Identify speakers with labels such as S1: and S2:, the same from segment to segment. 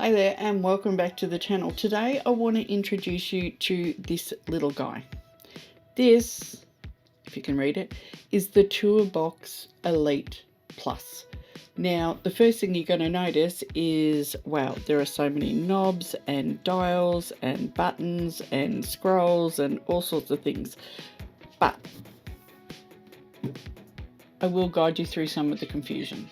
S1: Hi there and welcome back to the channel. Today I want to introduce you to this little guy. This, if you can read it, is the TourBox Elite Plus. Now the first thing you're going to notice is, wow, there are so many knobs and dials and buttons and scrolls and all sorts of things. But I will guide you through some of the confusion.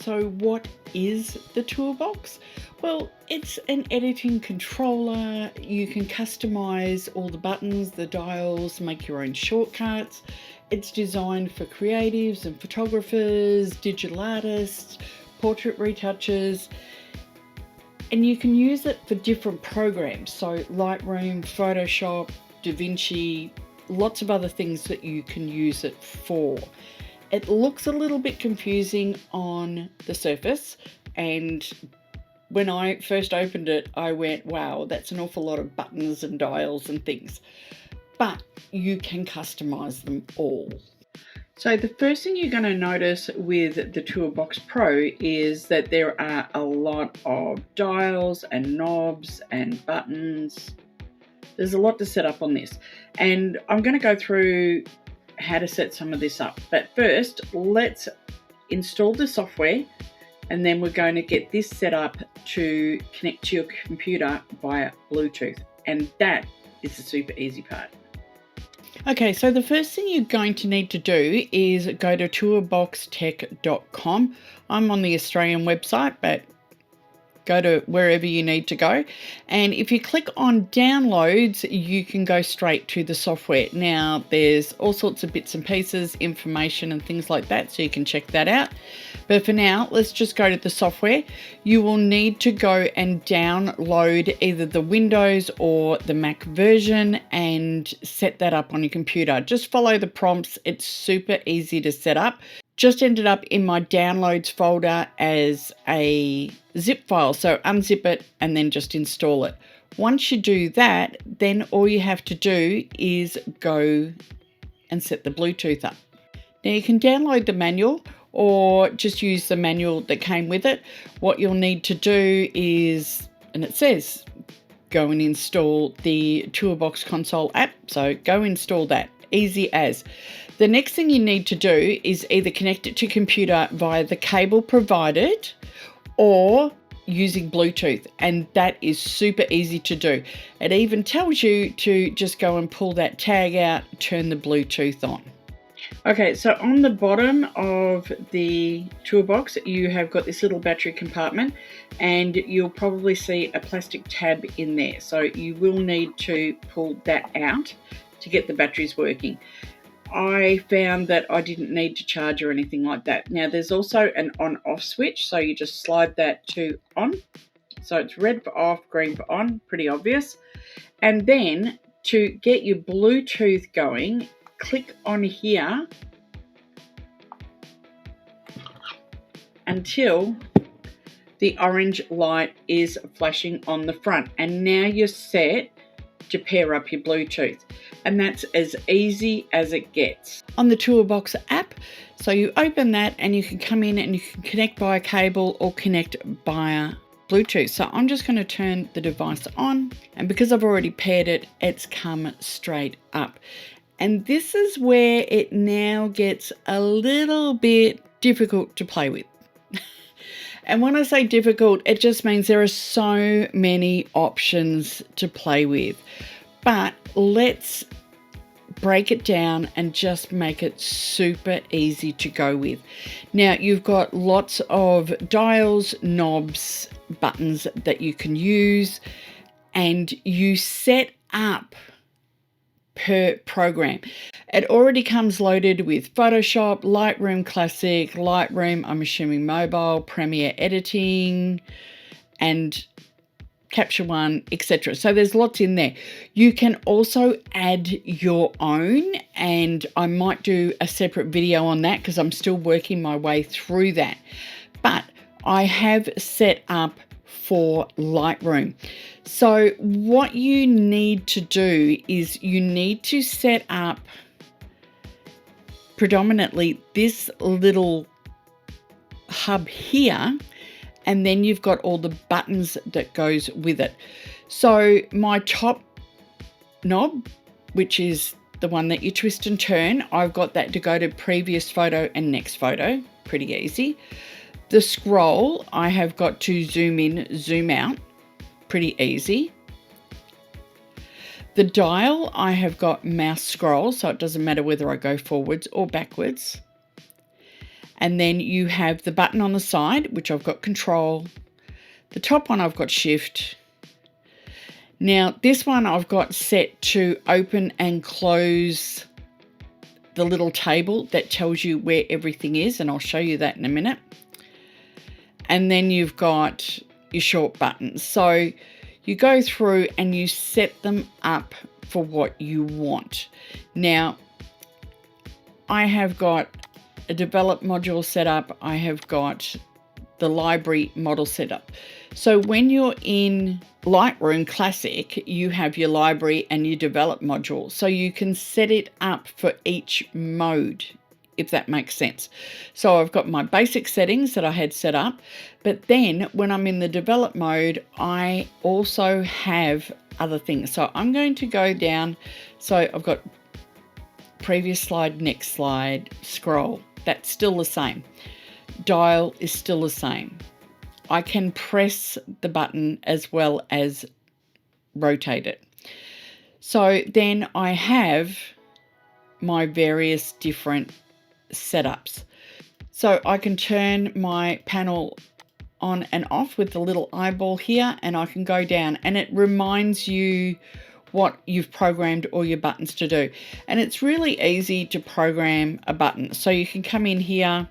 S1: So what is the TourBox? Well, it's an editing controller. You can customize all the buttons, the dials, make your own shortcuts. It's designed for creatives and photographers, digital artists, portrait retouchers, and you can use it for different programs. So Lightroom, Photoshop, DaVinci, lots of other things that you can use it for. It looks a little bit confusing on the surface, and when I first opened it, I went, wow, that's an awful lot of buttons and dials and things. But you can customize them all. So the first thing you're going to notice with the TourBox Pro is that there are a lot of dials and knobs and buttons. There's a lot to set up on this, and I'm going to go through how to set some of this up. But first, let's install the software, and then we're going to get this set up to connect to your computer via Bluetooth, and that is the super easy part. Okay, so the first thing you're going to need to do is go to tourboxtech.com. I'm on the Australian website, but go to wherever you need to go, and if you click on downloads, you can go straight to the software. Now there's all sorts of bits and pieces, information and things like that, so you can check that out, but for now let's just go to the software. You will need to go and download either the Windows or the Mac version and set that up on your computer. Just follow the prompts. It's super easy to set up. Just ended up in my downloads folder as a zip file, so unzip it and then just install it. Once you do that, then all you have to do is go and set the Bluetooth up. Now you can download the manual or just use the manual that came with it. What you'll need to do is, and it says, go and install the TourBox console app, so go install that. Easy as. The next thing you need to do is either connect it to computer via the cable provided or using Bluetooth, and that is super easy to do. It even tells you to just go and pull that tag out, turn the Bluetooth on. Okay, so on the bottom of the TourBox, you have got this little battery compartment, and you'll probably see a plastic tab in there. So you will need to pull that out to get the batteries working. I found that I didn't need to charge or anything like that. Now there's also an on-off switch, so you just slide that to on. So it's red for off, green for on, pretty obvious. And then to get your Bluetooth going, click on here until the orange light is flashing on the front, and now you're set to pair up your Bluetooth, and that's as easy as it gets. On the TourBox app, so you open that and you can come in and you can connect via cable or connect via Bluetooth. So I'm just going to turn the device on, and because I've already paired it, it's come straight up. And this is where it now gets a little bit difficult to play with. And when I say difficult, it just means there are so many options to play with. But let's break it down and just make it super easy to go with. Now you've got lots of dials, knobs, buttons that you can use, and you set up per program. It already comes loaded with Photoshop, Lightroom Classic, Lightroom, I'm assuming mobile, Premiere Editing, and Capture One, etc. So there's lots in there. You can also add your own, and I might do a separate video on that because I'm still working my way through that. But I have set up for Lightroom. So what you need to do is you need to set up predominantly this little hub here, and then you've got all the buttons that goes with it. So my top knob, which is the one that you twist and turn, I've got that to go to previous photo and next photo, pretty easy. The scroll, I have got to zoom in, zoom out, pretty easy. The dial, I have got mouse scroll, so it doesn't matter whether I go forwards or backwards. And then you have the button on the side, which I've got control. The top one I've got shift. Now this one I've got set to open and close the little table that tells you where everything is, and I'll show you that in a minute. And then you've got your short buttons. So you go through and you set them up for what you want. Now, I have got a develop module set up. I have got the library model set up. So when you're in Lightroom Classic, you have your library and your develop module. So you can set it up for each mode, if that makes sense. So I've got my basic settings that I had set up, but then when I'm in the develop mode, I also have other things. So I'm going to go down. So I've got previous slide, next slide, scroll. That's still the same. Dial is still the same. I can press the button as well as rotate it. So then I have my various different setups. So I can turn my panel on and off with the little eyeball here, and I can go down and it reminds you what you've programmed all your buttons to do. And it's really easy to program a button. So you can come in here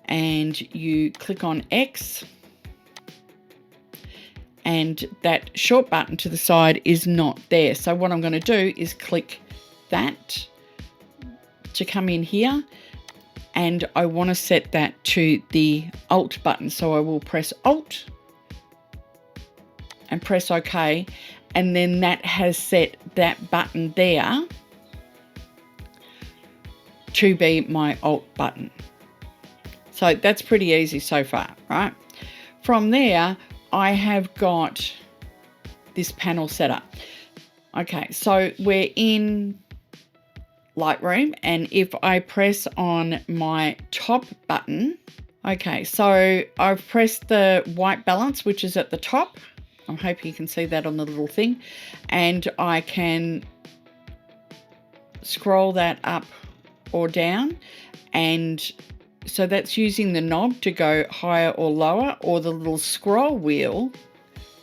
S1: and you click on X, and that short button to the side is not there. So what I'm going to do is click that to come in here, and I want to set that to the Alt button. So I will press Alt and press OK, and then that has set that button there to be my Alt button. So that's pretty easy so far, right? From there, I have got this panel set up. Okay, so we're in Lightroom, and if I press on my top button, okay, so I've pressed the white balance, which is at the top. I'm hoping you can see that on the little thing, and I can scroll that up or down, and so that's using the knob to go higher or lower, or the little scroll wheel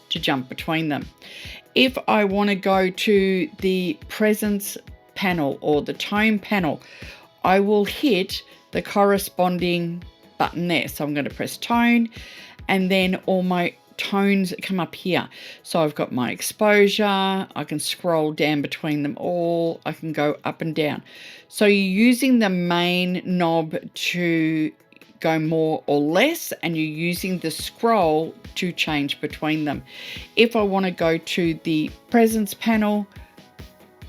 S1: to jump between them. If I want to go to the presence panel or the tone panel, I will hit the corresponding button there. So I'm going to press tone, and then all my tones come up here. So I've got my exposure, I can scroll down between them all, I can go up and down. So you're using the main knob to go more or less, and you're using the scroll to change between them. If I want to go to the presence panel,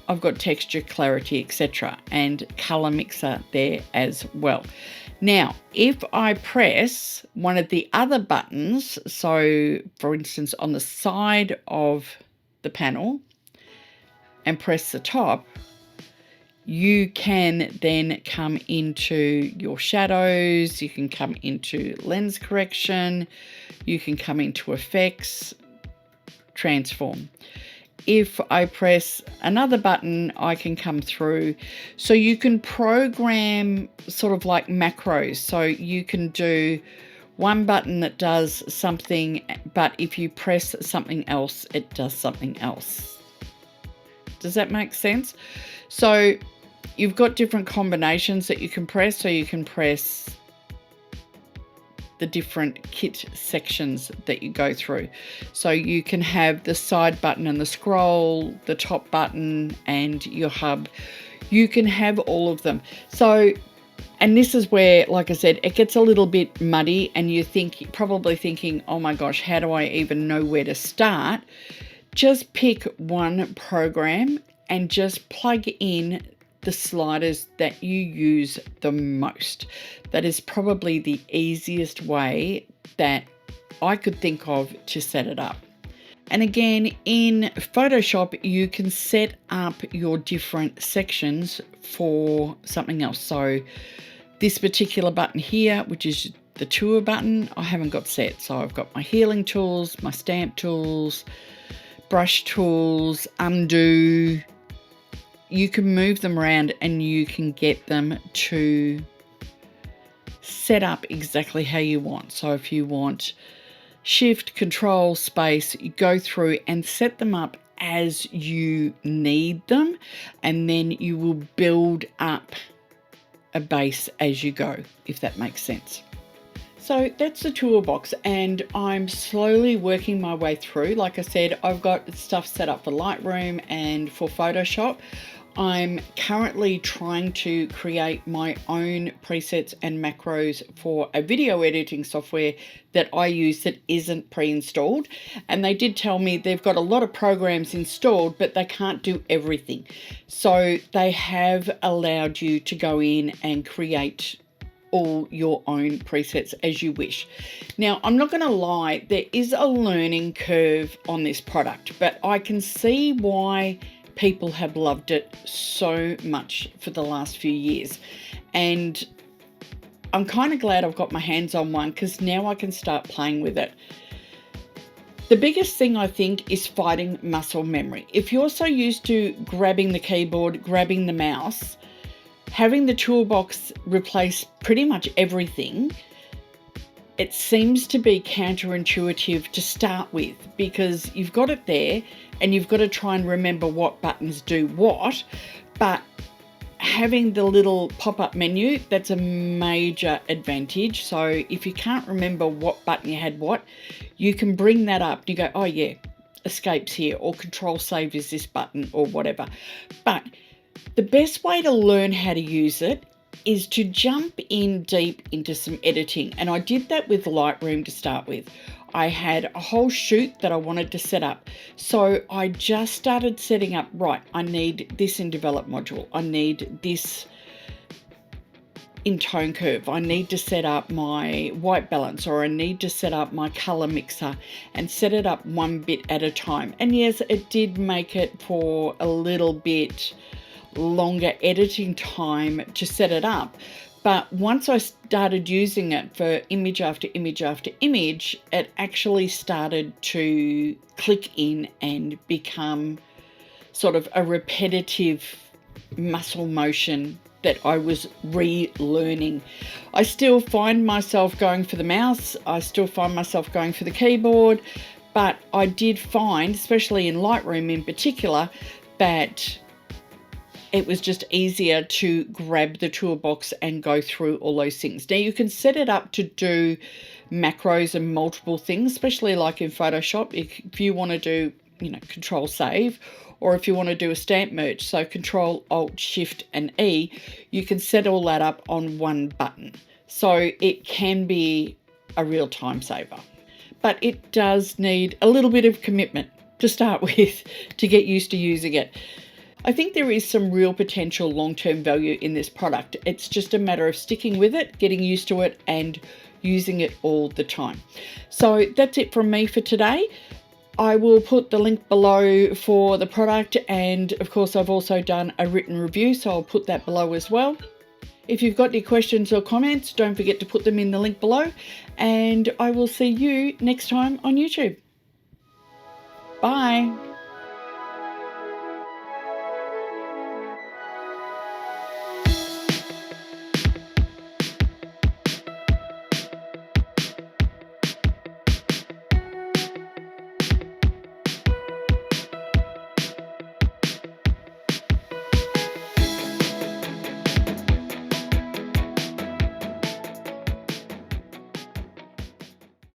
S1: I've got texture, clarity, etc., and color mixer there as well. Now, if I press one of the other buttons, so for instance on the side of the panel, and press the top, you can then come into your shadows, you can come into lens correction, you can come into effects, transform. If I press another button, I can come through. So you can program sort of like macros. So you can do one button that does something, but if you press something else, it does something else. Does that make sense? So you've got different combinations that you can press. So you can press the different kit sections that you go through. So you can have the side button and the scroll, the top button and your hub. You can have all of them. So, and this is where, like I said, it gets a little bit muddy, and you think, probably thinking, oh my gosh, how do I even know where to start? Just pick one program and just plug in the sliders that you use the most. That is probably the easiest way that I could think of to set it up. And again, in Photoshop, you can set up your different sections for something else. So this particular button here, which is the tour button, I haven't got set. So I've got my healing tools, my stamp tools, brush tools, undo. You can move them around and you can get them to set up exactly how you want. So if you want Shift, Control, Space, you go through and set them up as you need them, and then you will build up a base as you go, if that makes sense. So that's the toolbox, and I'm slowly working my way through. Like I said, I've got stuff set up for Lightroom and for Photoshop. I'm currently trying to create my own presets and macros for a video editing software that I use that isn't pre-installed. And they did tell me they've got a lot of programs installed, but they can't do everything. So they have allowed you to go in and create all your own presets as you wish. Now, I'm not going to lie, there is a learning curve on this product, but I can see why people have loved it so much for the last few years. And I'm kind of glad I've got my hands on one, because now I can start playing with it. The biggest thing I think is fighting muscle memory. If you're so used to grabbing the keyboard, grabbing the mouse, having the toolbox replace pretty much everything, it seems to be counterintuitive to start with, because you've got it there and you've got to try and remember what buttons do what. But having the little pop-up menu, that's a major advantage. So if you can't remember what button you had what, you can bring that up. You go, oh yeah, escape's here, or control save is this button, or whatever. But the best way to learn how to use it is to jump in deep into some editing. And I did that with Lightroom to start with. I had a whole shoot that I wanted to set up. So I just started setting up, right, I need this in develop module. I need this in tone curve. I need to set up my white balance, or I need to set up my color mixer, and set it up one bit at a time. And yes, it did make it for a little bit longer editing time to set it up. But once I started using it for image after image after image, it actually started to click in and become sort of a repetitive muscle motion that I was relearning. I still find myself going for the mouse. I still find myself going for the keyboard. But I did find, especially in Lightroom in particular, that it was just easier to grab the toolbox and go through all those things. Now you can set it up to do macros and multiple things, especially like in Photoshop. If you want to do, Control Save, or if you want to do a stamp merge, so Control Alt Shift and E, you can set all that up on one button. So it can be a real time saver. But it does need a little bit of commitment to start with to get used to using it. I think there is some real potential long-term value in this product. It's just a matter of sticking with it, getting used to it, and using it all the time. So that's it from me for today. I will put the link below for the product, and of course I've also done a written review, so I'll put that below as well. If you've got any questions or comments, don't forget to put them in the link below, and I will see you next time on YouTube. Bye.